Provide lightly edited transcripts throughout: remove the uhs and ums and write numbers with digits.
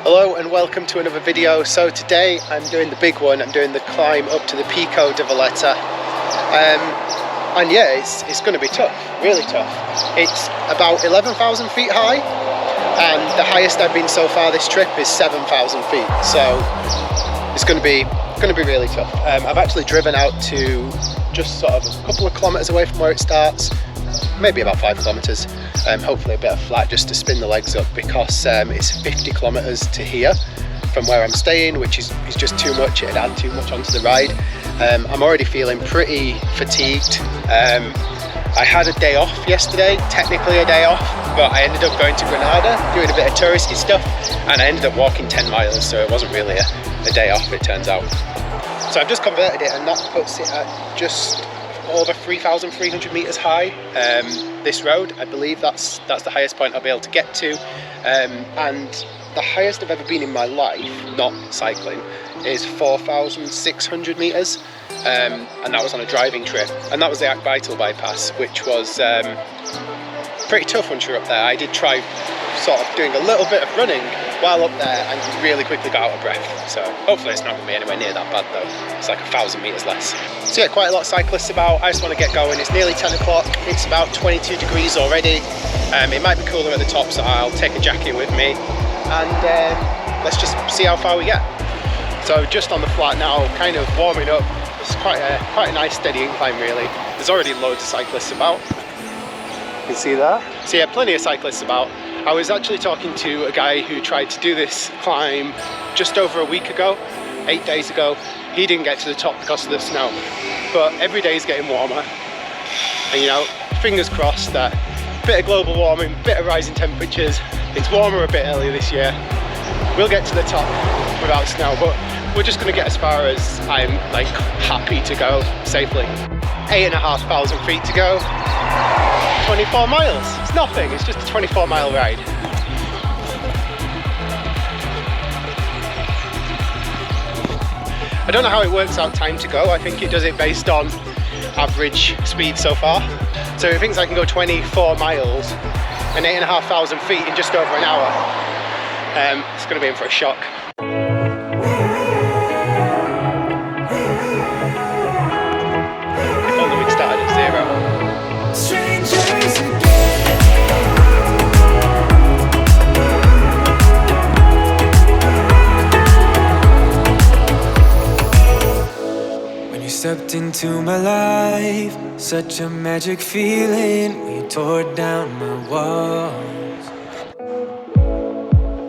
Hello and welcome to another video. So today I'm doing the big one. I'm doing the climb up to the Pico Veleta. And yeah, it's going to be tough, really tough. It's about 11,000 feet high, and the highest I've been so far this trip is 7,000 feet. So it's going to be really tough. I've actually driven out to just sort of a couple of kilometers away from where it starts, maybe about 5 kilometers. Hopefully a bit of flat just to spin the legs up, because it's 50 kilometers to here from where I'm staying, which is just too much. It'd add too much onto the ride. I'm already feeling pretty fatigued. I had a day off yesterday, technically a day off, but I ended up going to Granada, doing a bit of touristy stuff, and I ended up walking 10 miles, so it wasn't really a day off, it turns out. So I've just converted it, and that puts it at just over 3,300 meters high. This road, I believe that's the highest point I'll be able to get to, and the highest I've ever been in my life, not cycling, is 4,600 meters, and that was on a driving trip, and that was the Vital bypass, which was pretty tough once you're up there. I did try sort of doing a little bit of running while up there and really quickly got out of breath, so hopefully it's not going to be anywhere near that bad though. It's like 1,000 meters less. So yeah, quite a lot of cyclists about. I just want to get going. It's nearly 10 o'clock, it's about 22 degrees already. It might be cooler at the top, so I'll take a jacket with me, and let's just see how far we get. So just on the flat now, kind of warming up. It's quite a nice steady incline really. There's already loads of cyclists about. You can see that. So yeah, plenty of cyclists about. I was actually talking to a guy who tried to do this climb just over a week ago, 8 days ago. He didn't get to the top because of the snow, but every day is getting warmer, and you know, fingers crossed that bit of global warming, bit of rising temperatures. It's warmer a bit earlier this year. We'll get to the top without snow, but we're just going to get as far as I'm like happy to go safely. 8,500 feet to go. 24 miles. It's nothing. It's just a 24-mile ride. I don't know how it works out time to go. I think it does it based on average speed so far. So it thinks I can go 24 miles and 8,500 feet in just over an hour. It's going to be in for a shock. If only we'd started at 0. Stepped into my life, such a magic feeling when you tore down my walls.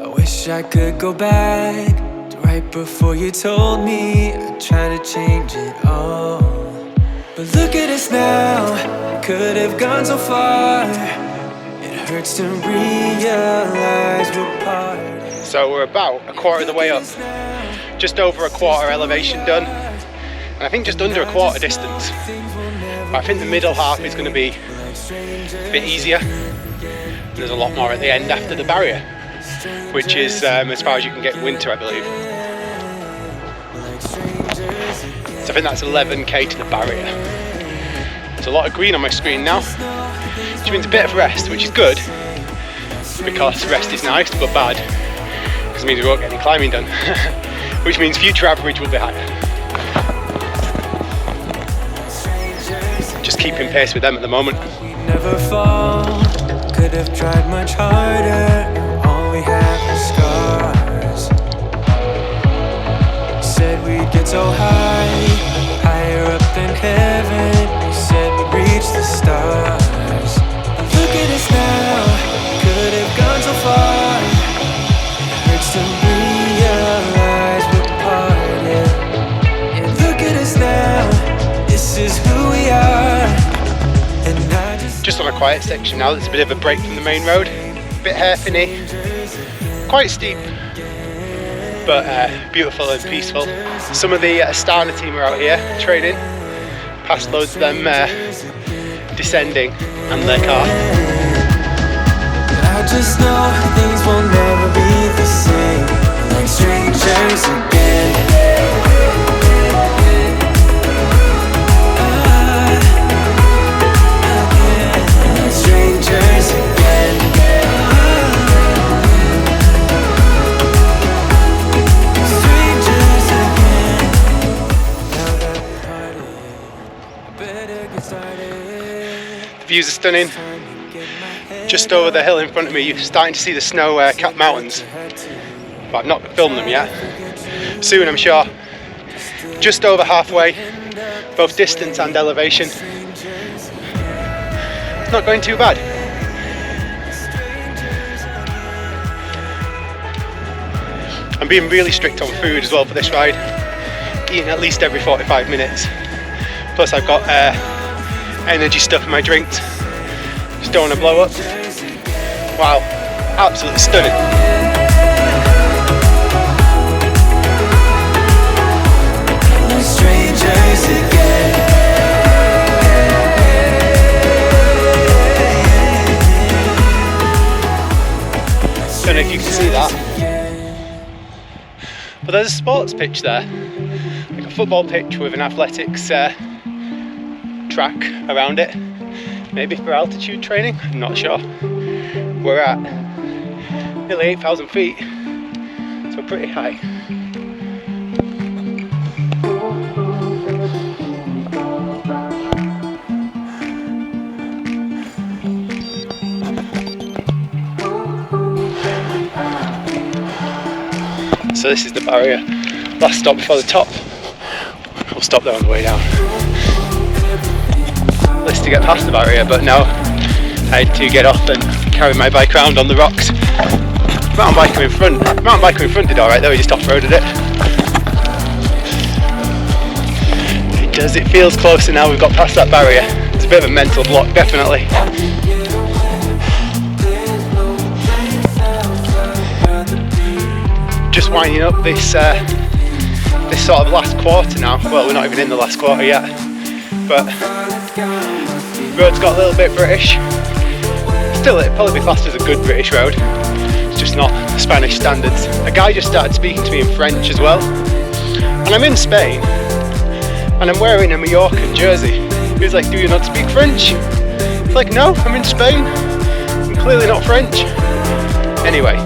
I wish I could go back to right before you told me I'd try to change it all. But look at us now, could have gone so far. It hurts to realize we're part. So we're about a quarter of the way up, just over a quarter elevation done. And I think just under a quarter distance. But I think the middle half is going to be a bit easier. There's a lot more at the end after the barrier, which is as far as you can get in winter, I believe. So I think that's 11k to the barrier. There's a lot of green on my screen now, which means a bit of rest, which is good, because rest is nice but bad, because it means we won't get any climbing done, which means future average will be higher. Just keeping pace with them at the moment. We never fall, could have tried much harder. All we have is scars. Said we'd get so high, higher up than heaven. We said we'd reach the stars. Look at us now, could have gone so far. It hurts to realize we're parted. Yeah, look at us now, this is who we are. Just on a quiet section now, there's a bit of a break from the main road, a bit hairpiny, quite steep, but beautiful and peaceful. Some of the Astana team are out here training, past loads of them descending and their car. I just know things will never be the same, like strangers again. Strangers again. views are stunning. Just over the hill in front of me, you're starting to see the snow-capped mountains. But I've not filmed them yet. Soon, I'm sure. Just over halfway, both distance and elevation. It's not going too bad. I'm being really strict on food as well for this ride. Eating at least every 45 minutes. Plus I've got energy stuff in my drinks. Just don't want to blow up. Wow, absolutely stunning. Don't know if you can see that, but there's a sports pitch there, like a football pitch with an athletics track around it, maybe for altitude training, I'm not sure. We're at nearly 8,000 feet, so pretty high. So this is the barrier. Last stop before the top. We'll stop there on the way down. List to get past the barrier, but no. I had to get off and carry my bike around on the rocks. Mountain biker in front did alright though, he just off-roaded it. It feels closer now we've got past that barrier. It's a bit of a mental block, definitely. Just winding up this sort of last quarter now. Well, we're not even in the last quarter yet, but the road's got a little bit British. Still, it'd probably be classed as a good British road. It's just not Spanish standards. A guy just started speaking to me in French as well, and I'm in Spain, and I'm wearing a Mallorcan jersey. He was like, "Do you not speak French?" It's like, "No, I'm in Spain. I'm clearly not French." Anyway,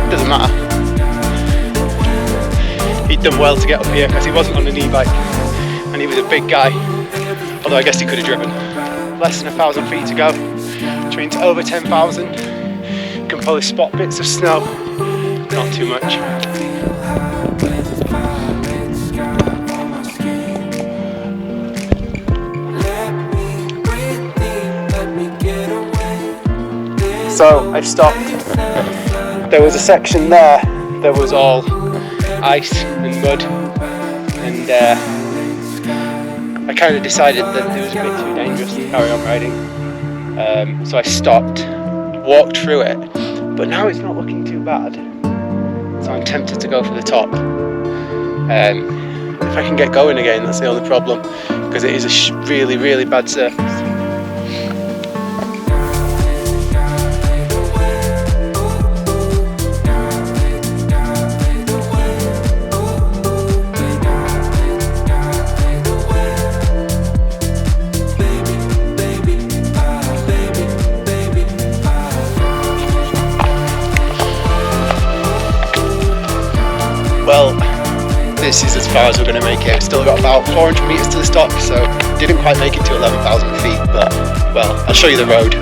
doesn't matter. He'd done well to get up here because he wasn't on an e-bike and he was a big guy, although I guess he could have driven. Less than 1,000 feet to go, train's over 10,000. You can probably spot bits of snow, not too much. So I've stopped. There was a section there that was all ice and mud, and I kind of decided that it was a bit too dangerous to carry on riding, so I stopped, walked through it, but now it's not looking too bad, so I'm tempted to go for the top. If I can get going again, that's the only problem, because it is a really, really bad surface. Well, this is as far as we're going to make it. We've still got about 400 metres to the stop, so didn't quite make it to 11,000 feet, but, well, I'll show you the road.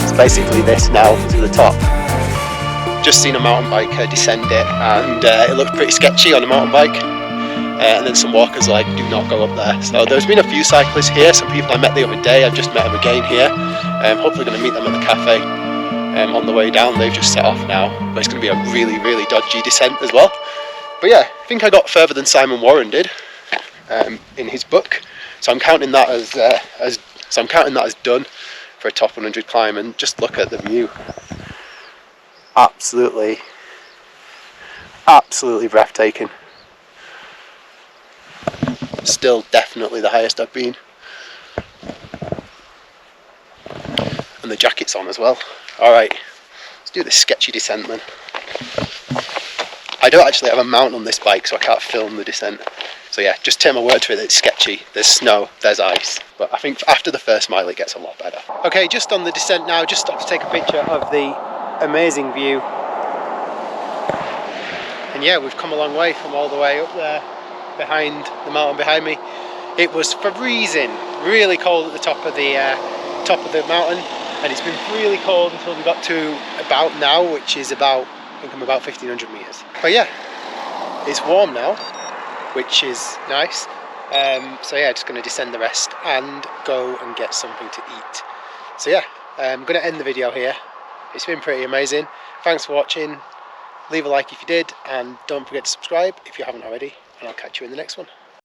It's basically this now to the top. Just seen a mountain biker descend it, and it looked pretty sketchy on a mountain bike. And then some walkers like, do not go up there. So there's been a few cyclists here, some people I met the other day, I've just met them again here. Hopefully going to meet them at the cafe on the way down. They've just set off now, but it's going to be a really, really dodgy descent as well. But yeah, I think I got further than Simon Warren did in his book, so I'm counting that as done for a top 100 climb. And just look at the view, absolutely breathtaking. Still definitely the highest I've been, and the jacket's on as well. All right, let's do this sketchy descent then. I don't actually have a mount on this bike, so I can't film the descent. So yeah, just take my word for it, it's sketchy. There's snow, there's ice. But I think after the first mile it gets a lot better. Okay, just on the descent now, just stopped to take a picture of the amazing view. And yeah, we've come a long way from all the way up there, behind the mountain behind me. It was freezing, really cold at the top of the top of the mountain, and it's been really cold until we got to about now, which is about, I think I'm about 1500 meters. But yeah, it's warm now, which is nice. So yeah, just going to descend the rest and go and get something to eat. So yeah, I'm going to end the video here. It's been pretty amazing. Thanks for watching. Leave a like if you did, and don't forget to subscribe if you haven't already, and I'll catch you in the next one.